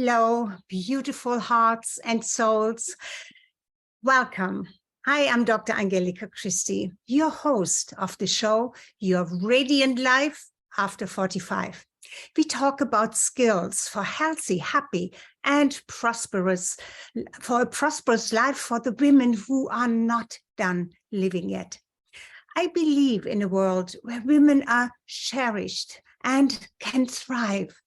Hello, beautiful hearts and souls. Welcome. I am Dr. Angelika Christie, your host of the show, Your Radiant Life After 45. We talk about skills for healthy, happy, and prosperous life for the women who are not done living yet. I believe in a world where women are cherished and can thrive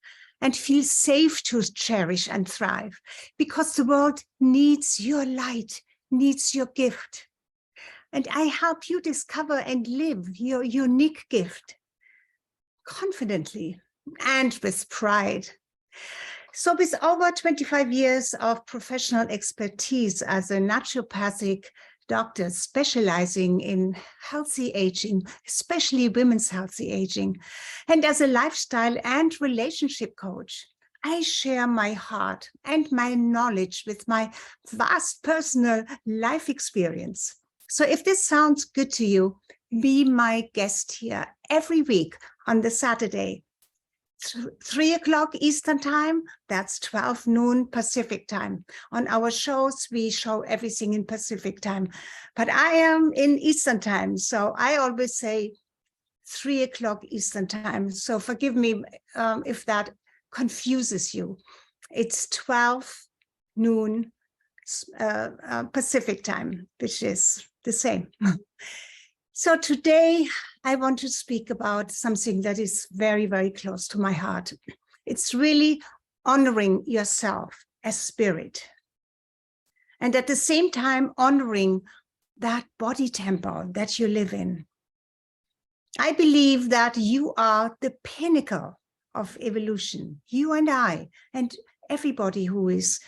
and feel safe to cherish and thrive, because the world needs your light, needs your gift. And I help you discover and live your unique gift confidently and with pride. So with over 25 years of professional expertise as a naturopathic doctor specializing in healthy aging, especially women's healthy aging, and as a lifestyle and relationship coach, I share my heart and my knowledge with my vast personal life experience. So if this sounds good to you, be my guest here every week on the Saturday, 3 o'clock Eastern time, that's 12 noon Pacific time. On our shows, we show everything in Pacific time, but I am in Eastern time, so I always say 3 o'clock Eastern time. So forgive me if that confuses you. It's 12 noon Pacific time, which is the same. So today I want to speak about something that is very, very close to my heart. It's really honoring yourself as spirit, and at the same time honoring that body temple that you live in. I believe that you are the pinnacle of evolution, you and I, and everybody who is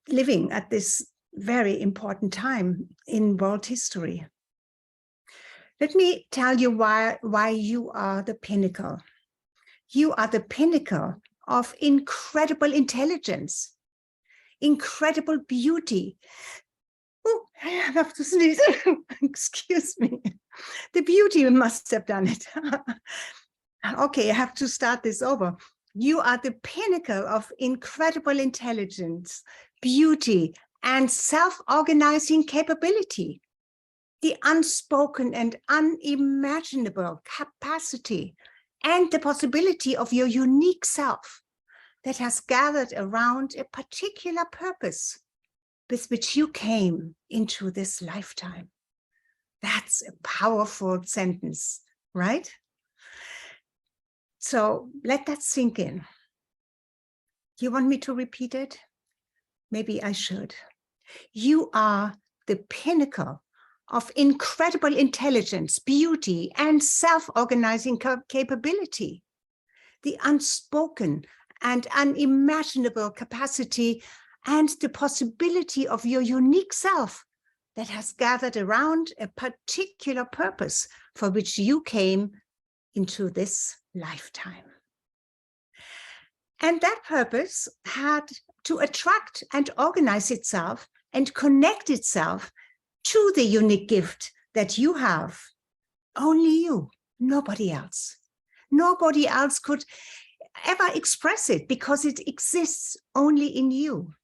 living at this very important time in world history. Let me tell you why you are the pinnacle. You are the pinnacle of incredible intelligence, incredible beauty. Oh, I have to sneeze. Excuse me. The beauty must have done it. Okay, I have to start this over. You are the pinnacle of incredible intelligence, beauty, and self-organizing capability. The unspoken and unimaginable capacity and the possibility of your unique self that has gathered around a particular purpose with which you came into this lifetime. That's a powerful sentence, right? So let that sink in. Do you want me to repeat it? Maybe I should. You are the pinnacle of incredible intelligence, beauty, and self-organizing capability, the unspoken and unimaginable capacity and the possibility of your unique self that has gathered around a particular purpose for which you came into this lifetime. And that purpose had to attract and organize itself and connect itself to the unique gift that you have. Only you, nobody else. Nobody else could ever express it because it exists only in you.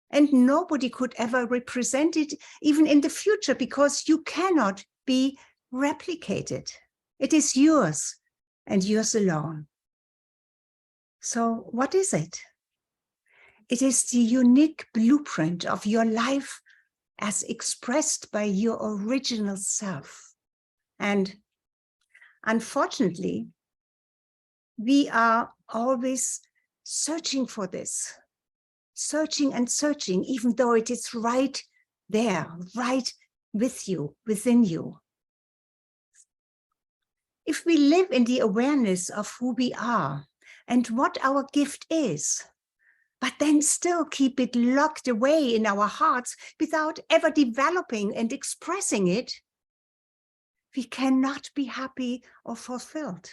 And nobody could ever represent it even in the future because you cannot be replicated. It is yours and yours alone. So what is it? It is the unique blueprint of your life as expressed by your original self. And unfortunately, we are always searching for this, searching and searching, even though it is right there, right with you, within you. If we live in the awareness of who we are and what our gift is, but then still keep it locked away in our hearts without ever developing and expressing it, we cannot be happy or fulfilled.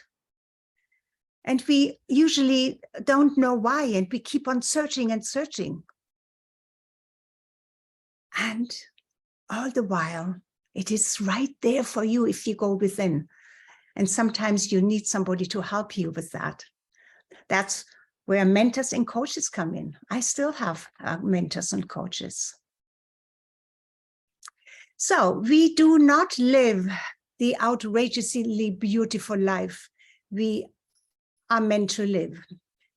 And we usually don't know why, and we keep on searching and searching. And all the while, it is right there for you if you go within. And sometimes you need somebody to help you with that. That's where mentors and coaches come in. I still have mentors and coaches. So we do not live the outrageously beautiful life we are meant to live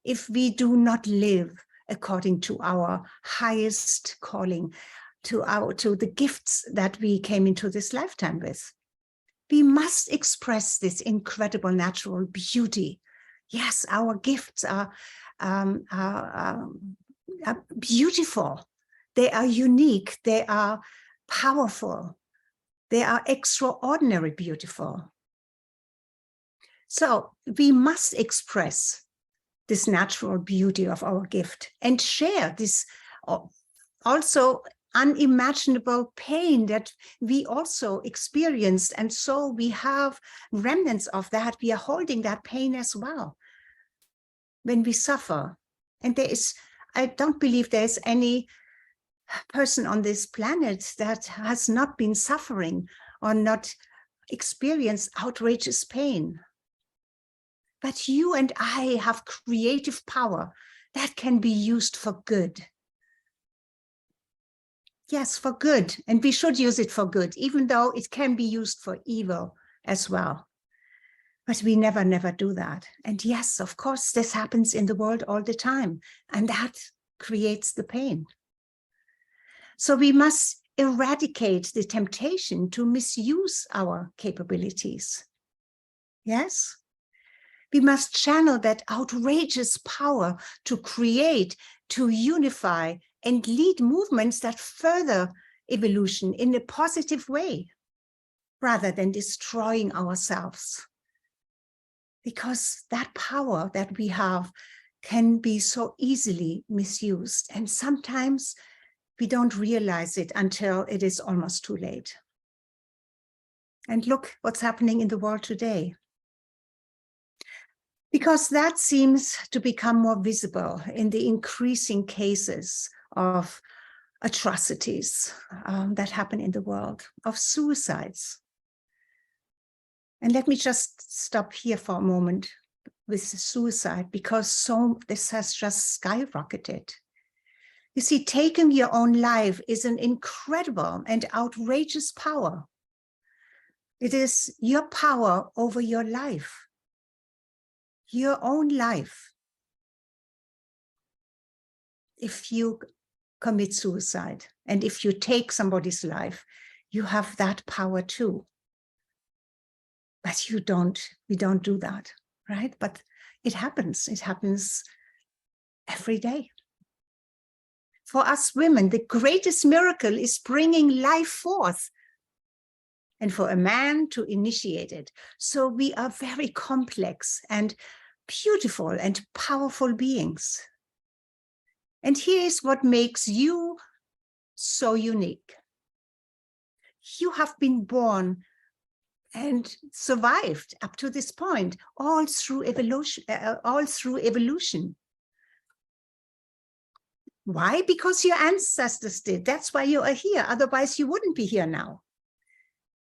if we do not live according to our highest calling, to the gifts that we came into this lifetime with. We must express this incredible natural beauty. Yes, our gifts are beautiful. They are unique. They are powerful. They are extraordinary beautiful. So we must express this natural beauty of our gift and share this also unimaginable pain that we also experienced. And so we have remnants of that. We are holding that pain as well when we suffer. And I don't believe there's any person on this planet that has not been suffering or not experienced outrageous pain. But you and I have creative power that can be used for good. Yes, for good. And we should use it for good, even though it can be used for evil as well. But we never do that. And yes, of course, this happens in the world all the time. And that creates the pain. So we must eradicate the temptation to misuse our capabilities. Yes? We must channel that outrageous power to create, to unify, and lead movements that further evolution in a positive way, rather than destroying ourselves. Because that power that we have can be so easily misused. And sometimes we don't realize it until it is almost too late. And look what's happening in the world today. Because that seems to become more visible in the increasing cases of atrocities that happen in the world, of suicides. And let me just stop here for a moment with suicide, because this has just skyrocketed. You see, taking your own life is an incredible and outrageous power. It is your power over your life, your own life. If you commit suicide and if you take somebody's life, you have that power too. But we don't do that, right? But it happens every day. For us women, the greatest miracle is bringing life forth, and for a man to initiate it. So we are very complex and beautiful and powerful beings. And here's what makes you so unique. You have been born and survived up to this point, all through evolution. Why? Because your ancestors did. That's why you are here. Otherwise, you wouldn't be here now.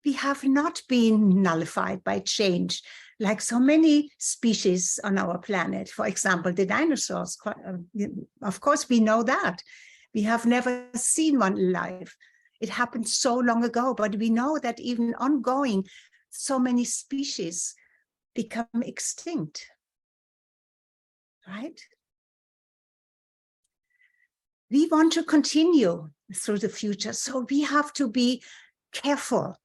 We have not been nullified by change like so many species on our planet. For example, the dinosaurs. Of course, we know that. We have never seen one alive. It happened so long ago, but we know that even ongoing, so many species become extinct, right? We want to continue through the future, so we have to be careful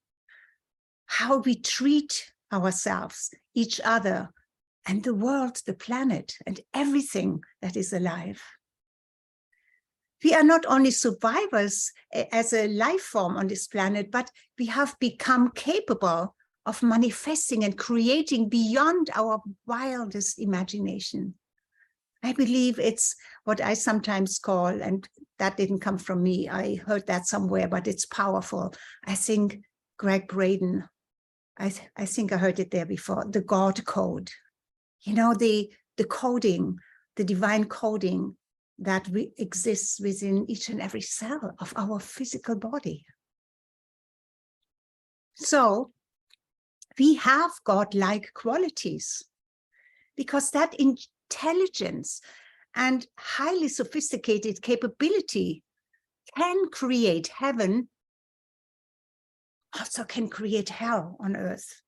how we treat ourselves, each other, and the world, the planet, and everything that is alive. We are not only survivors as a life form on this planet, but we have become capable of manifesting and creating beyond our wildest imagination. I believe it's what I sometimes call, and that didn't come from me, I heard that somewhere, but it's powerful. I think Greg Braden, I think I heard it there before, the God code. You know, the coding, the divine coding that exists within each and every cell of our physical body. So we have God-like qualities, because that intelligence and highly sophisticated capability can create heaven, also can create hell on earth.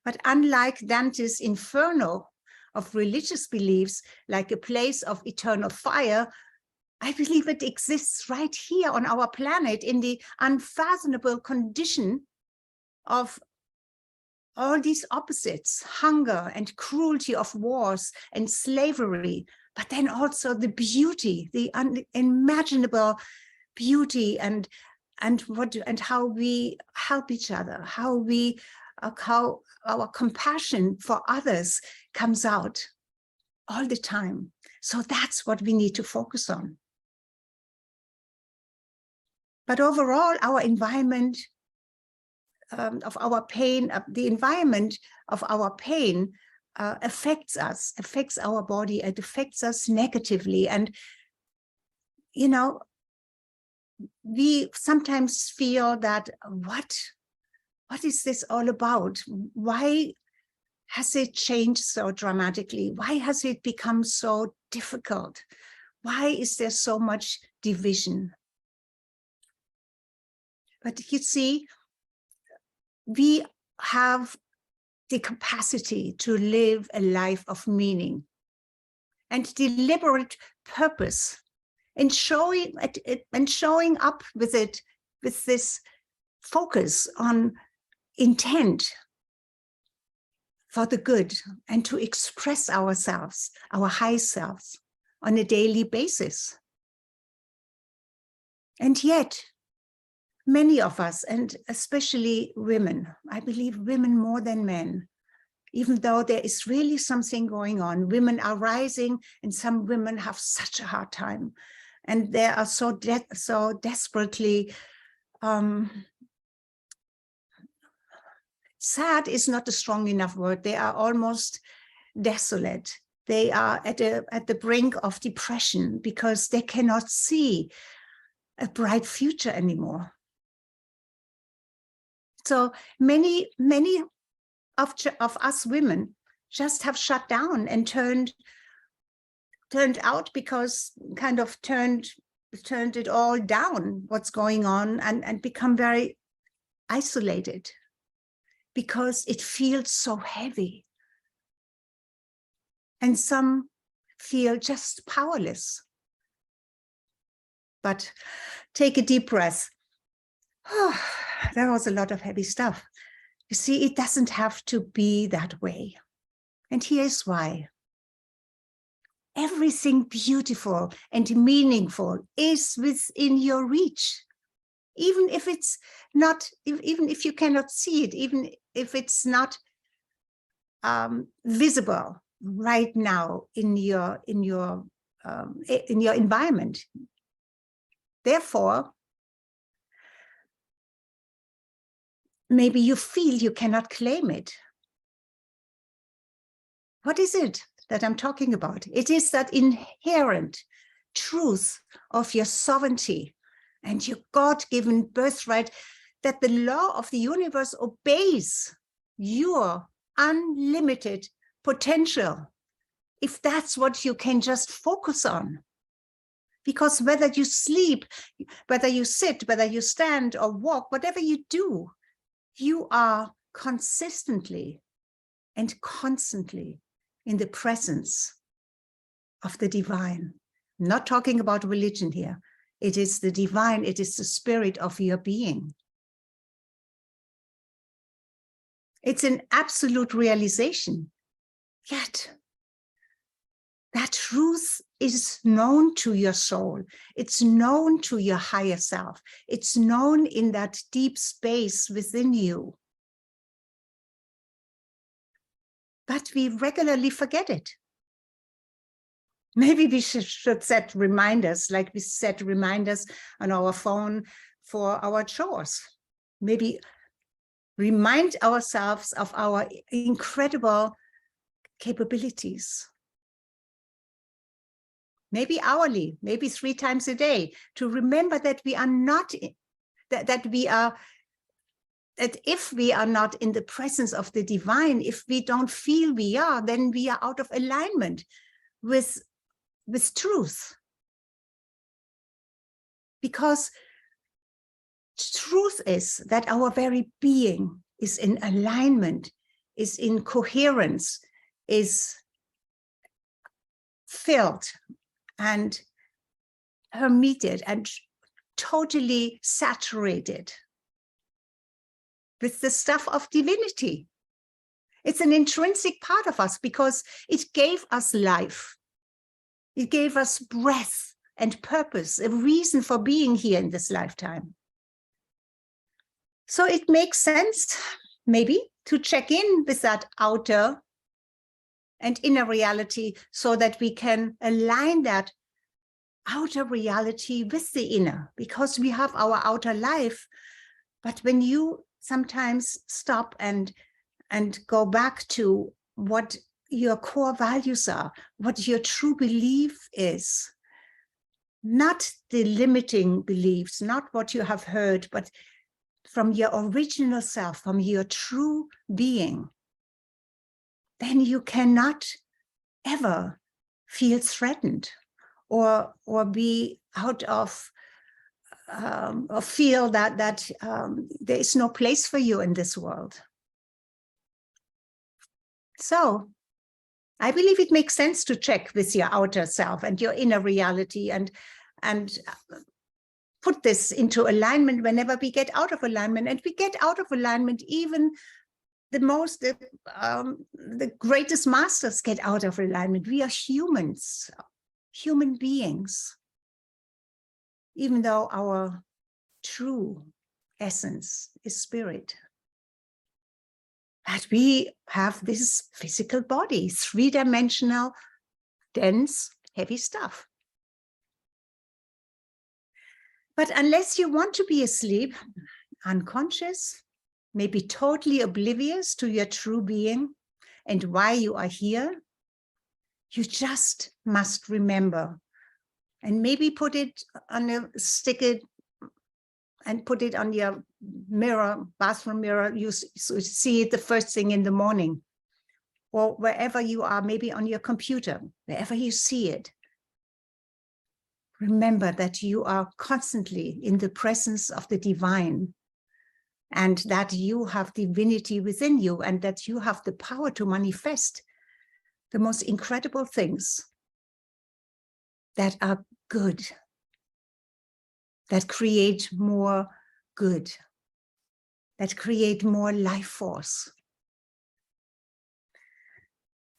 But unlike Dante's Inferno of religious beliefs, like a place of eternal fire, I believe it exists right here on our planet in the unfathomable condition of all these opposites, hunger and cruelty of wars and slavery, but then also the beauty, the unimaginable beauty and how we help each other, how our compassion for others comes out all the time. So that's what we need to focus on. But overall, our environment of our pain, the environment of our pain affects us, affects our body, it affects us negatively. And, you know, we sometimes feel that, what is this all about? Why has it changed so dramatically? Why has it become so difficult? Why is there so much division? But you see, we have the capacity to live a life of meaning and deliberate purpose, and showing up with it, with this focus on intent for the good, and to express ourselves, our high selves, on a daily basis. And yet, many of us, and especially women, I believe women more than men, even though there is really something going on, women are rising, and some women have such a hard time. And they are so desperately, sad is not a strong enough word. They are almost desolate. They are at the brink of depression because they cannot see a bright future anymore. So many of us women just have shut down and turned out, because kind of turned it all down, what's going on, and become very isolated because it feels so heavy. And some feel just powerless. But take a deep breath. Oh, that was a lot of heavy stuff. You see, it doesn't have to be that way. And here's why. Everything beautiful and meaningful is within your reach. Even if it's not, even if you cannot see it, even if it's not visible right now in your environment. Therefore, maybe you feel you cannot claim it. What is it that I'm talking about? It is that inherent truth of your sovereignty and your God-given birthright, that the law of the universe obeys your unlimited potential, if that's what you can just focus on. Because whether you sleep, whether you sit, whether you stand or walk, whatever you do, you are consistently and constantly in the presence of the divine. I'm not talking about religion here. It is the divine, it is the spirit of your being. It's an absolute realization. Yet, that truth is known to your soul. It's known to your higher self. It's known in that deep space within you. But we regularly forget it. Maybe we should set reminders, like we set reminders on our phone for our chores. Maybe remind ourselves of our incredible capabilities. Maybe hourly, maybe 3 times a day, to remember that we are not, that if we are not in the presence of the divine, if we don't feel we are, then we are out of alignment with truth. Because truth is that our very being is in alignment, is in coherence, is filled and permeated and totally saturated with the stuff of divinity. It's an intrinsic part of us because it gave us life. It gave us breath and purpose, a reason for being here in this lifetime. So it makes sense, maybe, to check in with that outer and inner reality so that we can align that outer reality with the inner, because we have our outer life. But when you sometimes stop and go back to what your core values are, what your true belief is, not the limiting beliefs, not what you have heard, but from your original self, from your true being, then you cannot ever feel threatened or be out of or feel that there is no place for you in this world. So I believe it makes sense to check with your outer self and your inner reality and put this into alignment whenever we get out of alignment. And we get out of alignment, even the greatest masters get out of alignment. We are humans, human beings, even though our true essence is spirit. But we have this physical body, three-dimensional, dense, heavy stuff. But unless you want to be asleep, unconscious, maybe totally oblivious to your true being and why you are here, you just must remember, and maybe put it on stick it and put it on your mirror, bathroom mirror. You see it the first thing in the morning, or wherever you are, maybe on your computer, wherever you see it. Remember that you are constantly in the presence of the divine, and that you have divinity within you, and that you have the power to manifest the most incredible things that are good, that create more good, that create more life force.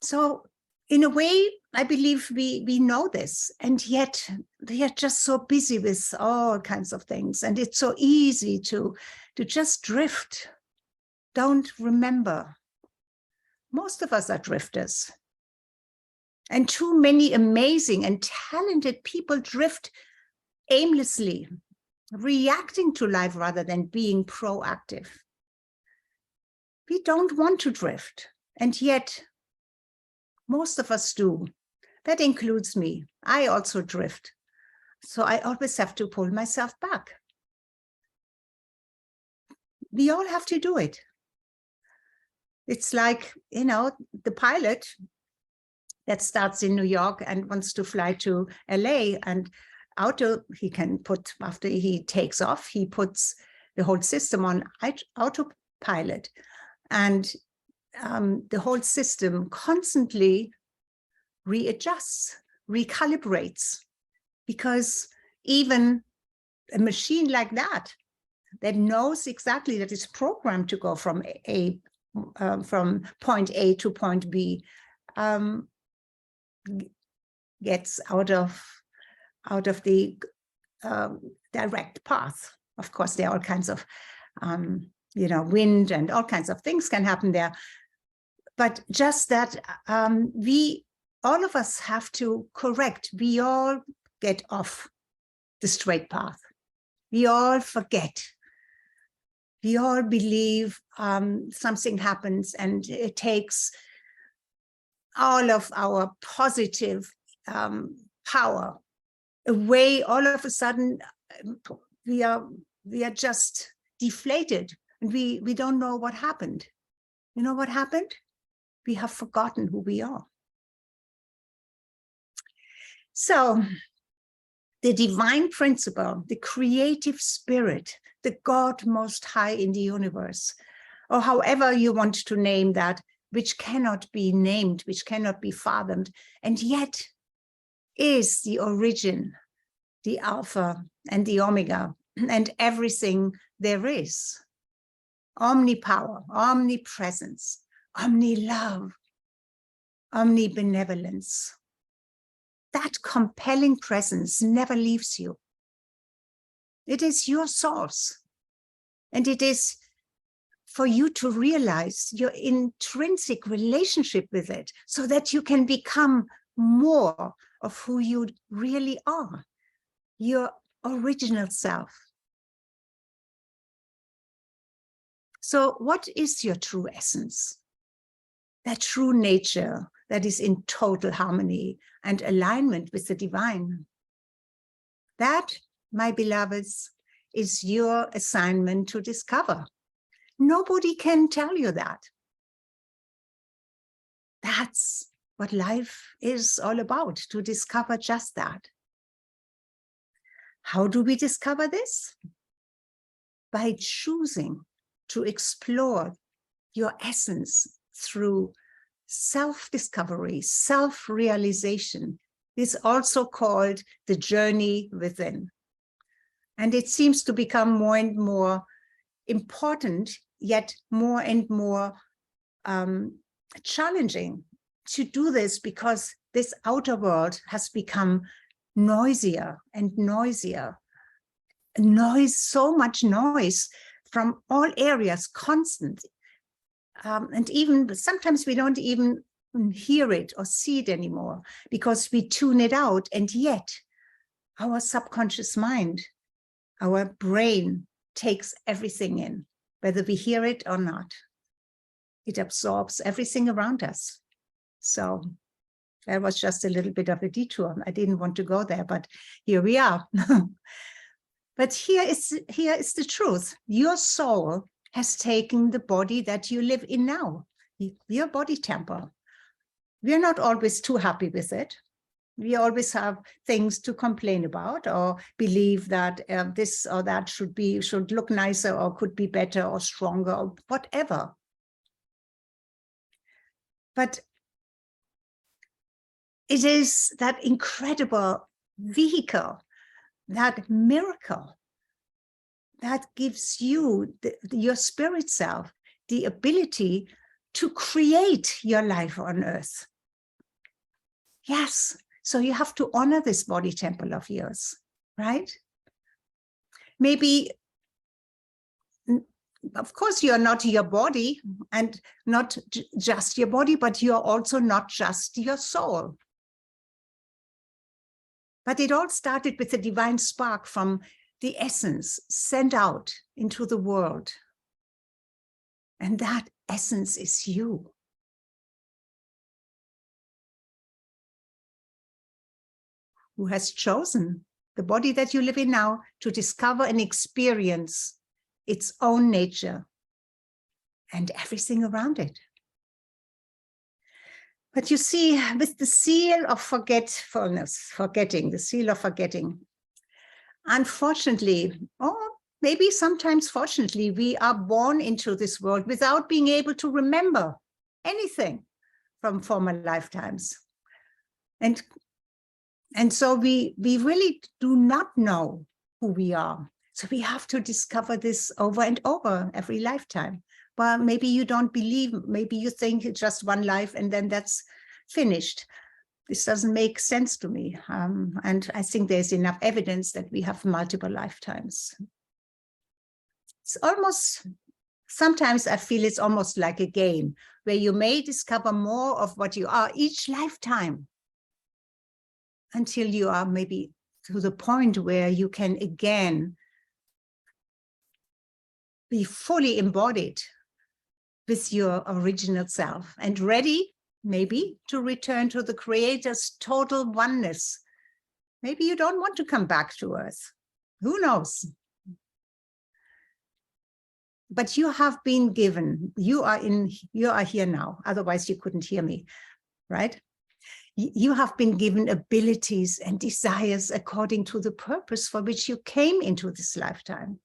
So in a way, I believe we know this, and yet we are just so busy with all kinds of things, and it's so easy to just drift, don't remember. Most of us are drifters. And too many amazing and talented people drift aimlessly, reacting to life rather than being proactive. We don't want to drift, and yet most of us do. That includes me. I also drift. So I always have to pull myself back. We all have to do it. It's like, the pilot that starts in New York and wants to fly to LA, and he can put, after he takes off, he puts the whole system on autopilot, and the whole system constantly readjusts, recalibrates, because even a machine like that knows exactly that it's programmed to go from point A to point B, gets out of the direct path. Of course, there are all kinds of wind and all kinds of things can happen there. But just that all of us have to correct. We all get off the straight path. We all forget. We all believe something happens, and it takes all of our positive power away. All of a sudden, we are just deflated, and we don't know what happened. You know what happened? We have forgotten who we are. So the divine principle, the creative spirit, the God most high in the universe, or however you want to name that, which cannot be named, which cannot be fathomed, and yet is the origin, the Alpha and the Omega, and everything there is. Omnipower, omnipresence, omni-love, omnibenevolence. That compelling presence never leaves you. It is your source. And it is for you to realize your intrinsic relationship with it so that you can become more of who you really are, your original self. So what is your true essence? That true nature that is in total harmony and alignment with the divine. That, my beloveds, is your assignment to discover. Nobody can tell you that. That's what life is all about, to discover just that. How do we discover this? By choosing to explore your essence through self-discovery, self-realization. Is also called the journey within. And it seems to become more and more important, yet more and more challenging to do this, because this outer world has become noisier and noisier. Noise, so much noise from all areas, constantly. And even sometimes we don't even hear it or see it anymore because we tune it out. And yet our subconscious mind, our brain takes everything in, whether we hear it or not. It absorbs everything around us. So that was just a little bit of a detour. I didn't want to go there, but here we are. But here is the truth. Your soul has taken the body that you live in now, your body temple. We're not always too happy with it. We always have things to complain about or believe that this or that should look nicer or could be better or stronger or whatever. But it is that incredible vehicle, that miracle that gives you, your spirit self, the ability to create your life on earth. Yes, so you have to honor this body temple of yours, right? Maybe, of course, you're not your body and not just your body, but you're also not just your soul. But it all started with a divine spark from the essence sent out into the world. And that essence is you. Who has chosen the body that you live in now to discover and experience its own nature and everything around it. But you see, with the seal of forgetfulness, the seal of forgetting, unfortunately, or maybe sometimes fortunately, we are born into this world without being able to remember anything from former lifetimes. And so we really do not know who we are. So we have to discover this over and over every lifetime. Well, maybe you don't believe, maybe you think it's just one life and then that's finished. This doesn't make sense to me. And I think there's enough evidence that we have multiple lifetimes. It's almost, sometimes I feel it's almost like a game where you may discover more of what you are each lifetime until you are maybe to the point where you can again be fully embodied with your original self and ready maybe to return to the Creator's total oneness. Maybe you don't want to come back to Earth. Who knows? But you have been given, you are here now, otherwise you couldn't hear me, right? You have been given abilities and desires according to the purpose for which you came into this lifetime.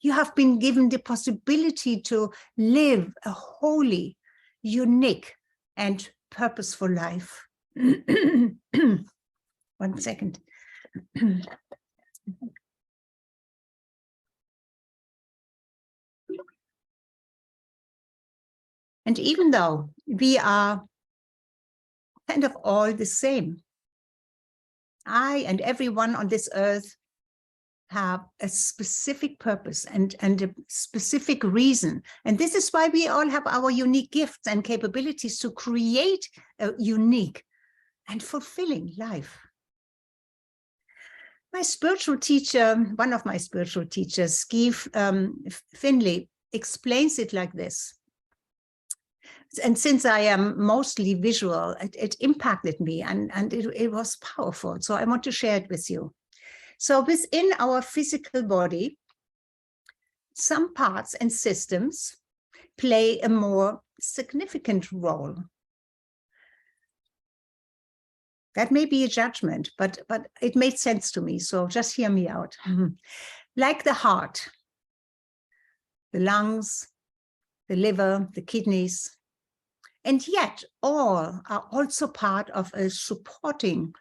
You have been given the possibility to live a holy, unique, and purposeful life. 1 second. And even though we are kind of all the same, I and everyone on this earth have a specific purpose and a specific reason. And this is why we all have our unique gifts and capabilities to create a unique and fulfilling life. My spiritual teacher, one of my spiritual teachers, Steve Finley, explains it like this. And since I am mostly visual, it impacted me and it was powerful. So I want to share it with you. So within our physical body, some parts and systems play a more significant role. That may be a judgment, but it made sense to me. So just hear me out. Like the heart, the lungs, the liver, the kidneys, and yet all are also part of a supporting,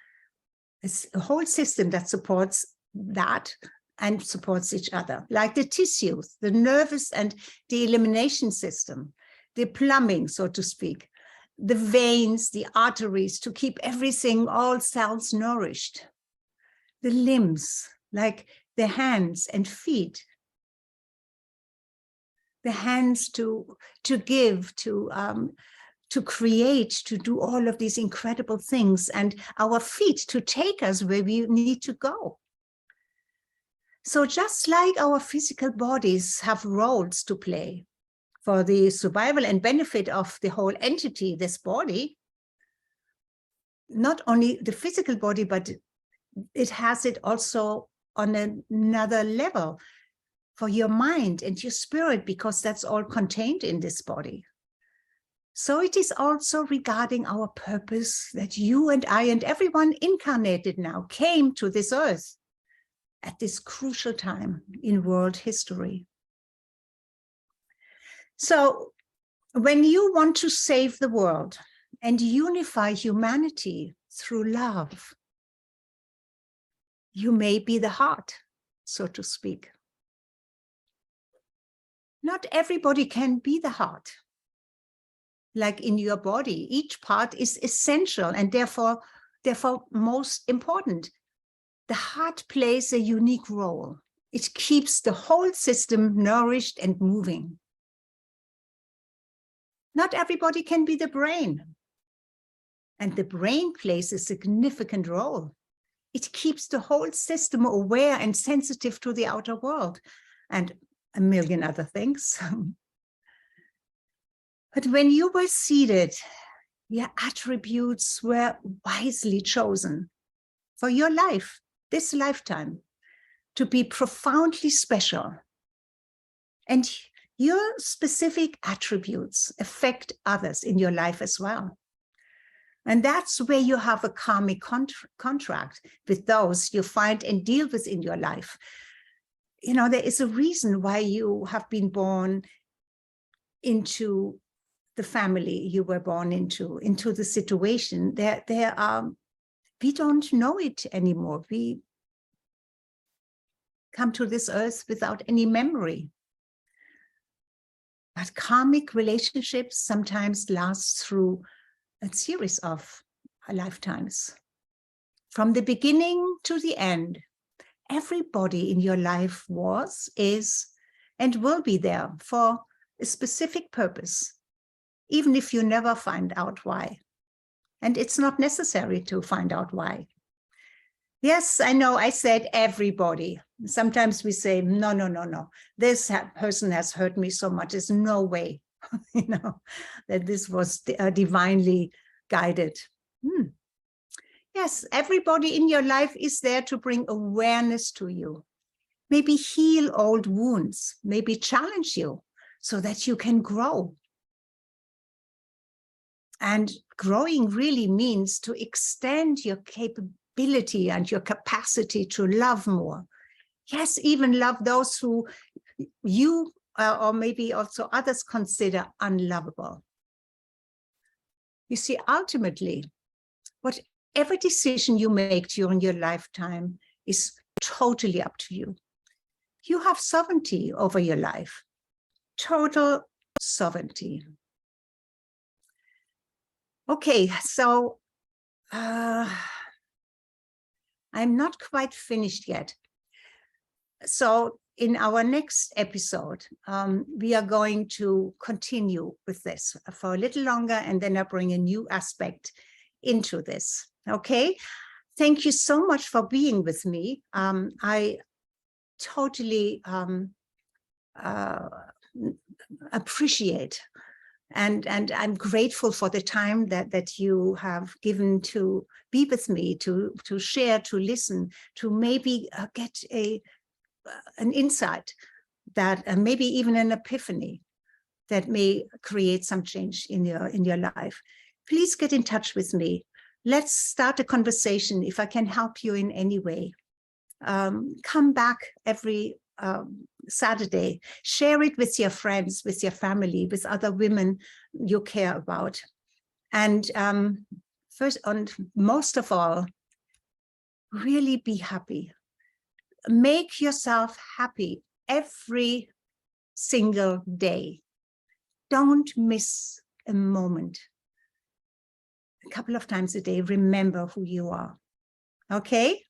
a whole system that supports that and supports each other, like the tissues, the nervous and the elimination system, the plumbing, so to speak, the veins, the arteries to keep everything, all cells nourished, the limbs, like the hands and feet, the hands to give, to create, to do all of these incredible things, and our feet to take us where we need to go. So just like our physical bodies have roles to play for the survival and benefit of the whole entity, this body, not only the physical body, but it has it also on another level for your mind and your spirit, because that's all contained in this body. So it is also regarding our purpose that you and I and everyone incarnated now came to this earth at this crucial time in world history. So when you want to save the world and unify humanity through love, you may be the heart, so to speak. Not everybody can be the heart. Like in your body, each part is essential and therefore most important. The heart plays a unique role. It keeps the whole system nourished and moving. Not everybody can be the brain. And the brain plays a significant role. It keeps the whole system aware and sensitive to the outer world and a million other things. But when you were seated, your attributes were wisely chosen for your life, this lifetime, to be profoundly special. And your specific attributes affect others in your life as well. And that's where you have a karmic contract with those you find and deal with in your life. You know, there is a reason why you have been born into the family you were born into the situation. We don't know it anymore. We come to this earth without any memory. But karmic relationships sometimes last through a series of lifetimes. From the beginning to the end, everybody in your life was, is, and will be there for a specific purpose, even if you never find out why. And it's not necessary to find out why. Yes, I know I said everybody. Sometimes we say, no. This person has hurt me so much. There's no way, that this was divinely guided. Yes, everybody in your life is there to bring awareness to you. Maybe heal old wounds, maybe challenge you so that you can grow. And growing really means to extend your capability and your capacity to love more. Yes, even love those who you or maybe also others consider unlovable. You see, ultimately, whatever decision you make during your lifetime is totally up to you. You have sovereignty over your life, total sovereignty. Okay, so I'm not quite finished yet. So in our next episode, we are going to continue with this for a little longer, and then I bring a new aspect into this. Okay, thank you so much for being with me. I totally appreciate and I'm grateful for the time that you have given to be with me, to share, to listen, to maybe get an insight that maybe even an epiphany that may create some change in your life. Please get in touch with me. Let's start a conversation if I can help you in any way. Come back every Saturday, share it with your friends, with your family, with other women you care about. And first and most of all, really be happy. Make yourself happy every single day. Don't miss a moment. A couple of times a day, remember who you are. Okay?